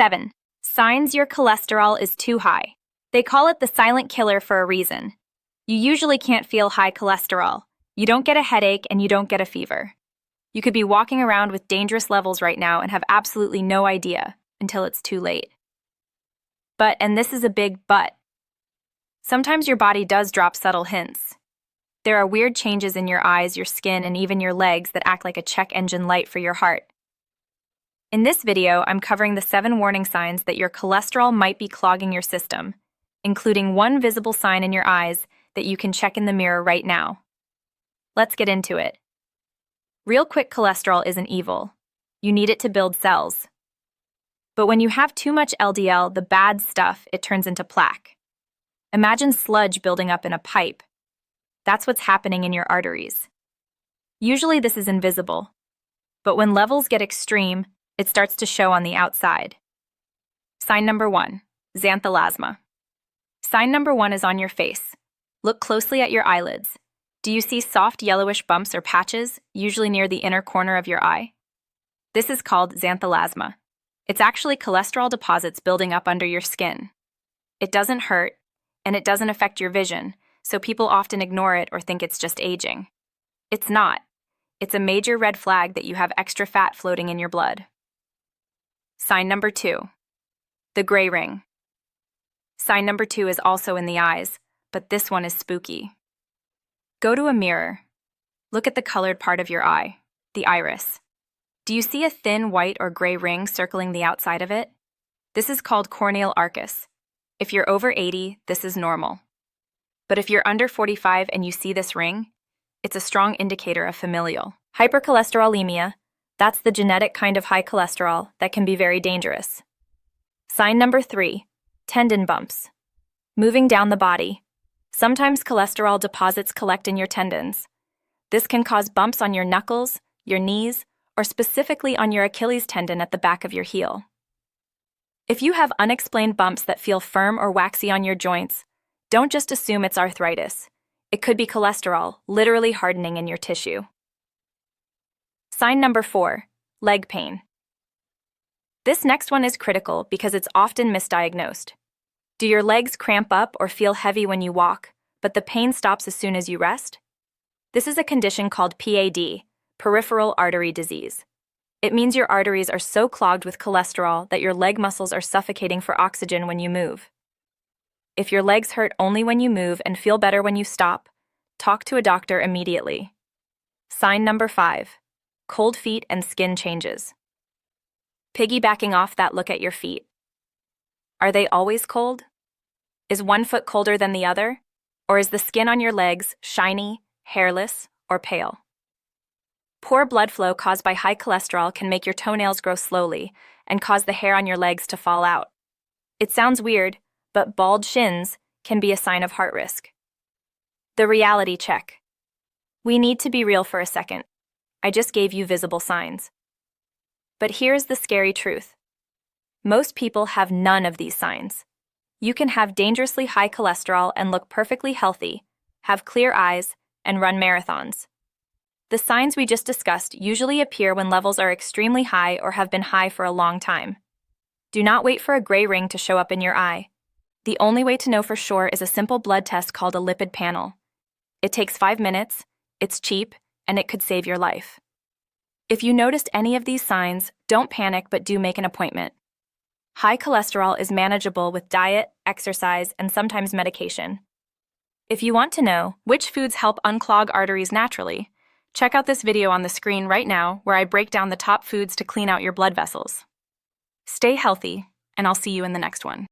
7. Signs your cholesterol is too high. They call it the silent killer for a reason. You usually can't feel high cholesterol. You don't get a headache and you don't get a fever. You could be walking around with dangerous levels right now and have absolutely no idea until it's too late. But, and this is a big but, sometimes your body does drop subtle hints. There are weird changes in your eyes, your skin, and even your legs that act like a check engine light for your heart. In this video, I'm covering the 7 warning signs that your cholesterol might be clogging your system, including one visible sign in your eyes that you can check in the mirror right now. Let's get into it. Real quick cholesterol isn't evil. You need it to build cells. But when you have too much LDL, the bad stuff, it turns into plaque. Imagine sludge building up in a pipe. That's what's happening in your arteries. Usually this is invisible, but when levels get extreme, it starts to show on the outside. Sign number 1, xanthelasma. Sign number 1 is on your face. Look closely at your eyelids. Do you see soft yellowish bumps or patches, usually near the inner corner of your eye? This is called xanthelasma. It's actually cholesterol deposits building up under your skin. It doesn't hurt, and it doesn't affect your vision, so people often ignore it or think it's just aging. It's not. It's a major red flag that you have extra fat floating in your blood. Sign number 2, the gray ring. Sign number 2 is also in the eyes, but this one is spooky. Go to a mirror. Look at the colored part of your eye, the iris. Do you see a thin white or gray ring circling the outside of it? This is called corneal arcus. If you're over 80, this is normal. But if you're under 45 and you see this ring, it's a strong indicator of familial hypercholesterolemia. That's the genetic kind of high cholesterol that can be very dangerous. Sign number 3, tendon bumps. Moving down the body. Sometimes cholesterol deposits collect in your tendons. This can cause bumps on your knuckles, your knees, or specifically on your Achilles tendon at the back of your heel. If you have unexplained bumps that feel firm or waxy on your joints, don't just assume it's arthritis. It could be cholesterol, literally hardening in your tissue. Sign number 4, leg pain. This next one is critical because it's often misdiagnosed. Do your legs cramp up or feel heavy when you walk, but the pain stops as soon as you rest? This is a condition called PAD, peripheral artery disease. It means your arteries are so clogged with cholesterol that your leg muscles are suffocating for oxygen when you move. If your legs hurt only when you move and feel better when you stop, talk to a doctor immediately. Sign number 5, cold feet and skin changes. Piggybacking off that look at your feet. Are they always cold? Is one foot colder than the other? Or is the skin on your legs shiny, hairless, or pale? Poor blood flow caused by high cholesterol can make your toenails grow slowly and cause the hair on your legs to fall out. It sounds weird, but bald shins can be a sign of heart risk. The reality check. We need to be real for a second. I just gave you visible signs. But here's the scary truth. Most people have none of these signs. You can have dangerously high cholesterol and look perfectly healthy, have clear eyes, and run marathons. The signs we just discussed usually appear when levels are extremely high or have been high for a long time. Do not wait for a gray ring to show up in your eye. The only way to know for sure is a simple blood test called a lipid panel. It takes 5 minutes, it's cheap, and it could save your life. If you noticed any of these signs, don't panic but do make an appointment. High cholesterol is manageable with diet, exercise, and sometimes medication. If you want to know which foods help unclog arteries naturally, check out this video on the screen right now where I break down the top foods to clean out your blood vessels. Stay healthy, and I'll see you in the next one.